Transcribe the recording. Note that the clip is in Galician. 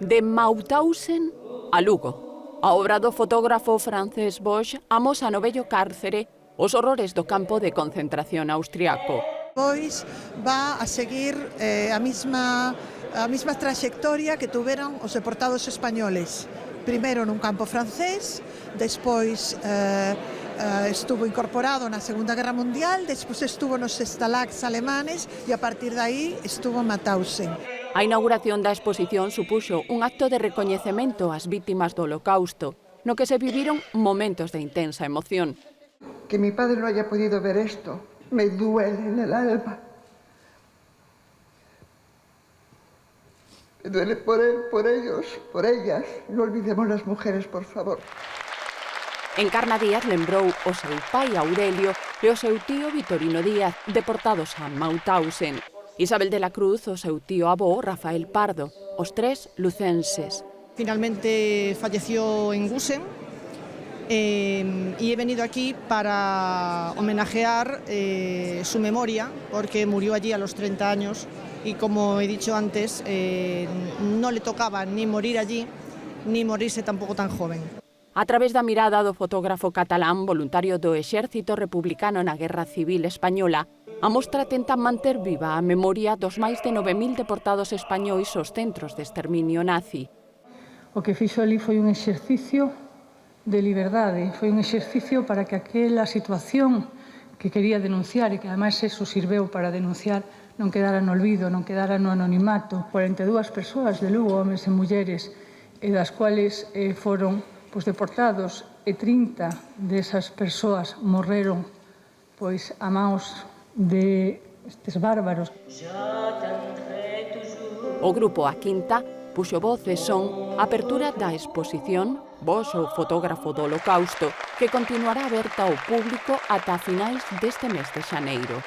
De Mauthausen a Lugo. A obra do fotógrafo francés Bosch amosa no vello cárcere os horrores do campo de concentración austriaco. Pois va a seguir a mesma traxectoria que tuveron os deportados españoles. Primeiro nun campo francés, despois estuvo incorporado na Segunda Guerra Mundial, despois estuvo nos Stalags alemanes e a partir de aí estuvo en Mauthausen. A inauguración da exposición supuxo un acto de recoñecemento ás vítimas do Holocausto, no que se viviron momentos de intensa emoción. Que mi padre no haya podido ver esto me duele en el alma. Me duele por él, por ellos, por ellas. No olvidemos las mujeres, por favor. Encarna Díaz lembrou o seu pai Aurelio e o seu tío Vitorino Díaz, deportados a Mauthausen. Isabel de la Cruz, o seu tío avó Rafael Pardo, os tres lucenses. Finalmente falleció en Gusen y he venido aquí para homenajear su memoria, porque murió allí a los 30 años y, como he dicho antes, no le tocaba ni morir allí ni morirse tampoco tan joven. A través da mirada do fotógrafo catalán voluntario do Exército Republicano na Guerra Civil Española, a mostra tenta manter viva a memoria dos máis de 9.000 deportados españois aos centros de exterminio nazi. O que fixo ali foi un exercicio de liberdade, foi un exercicio para que aquela situación que quería denunciar e que ademais eso sirveu para denunciar non quedara no olvido, non quedara no anonimato. 42 persoas de Lugo, homes e mulleres, e das cuales foron deportados e 30 desas persoas morreron a maus de estes bárbaros. O grupo A Quinta puxo voz e son a apertura da exposición Bosch, o fotógrafo do Holocausto, que continuará aberta ao público ata finais deste mes de xaneiro.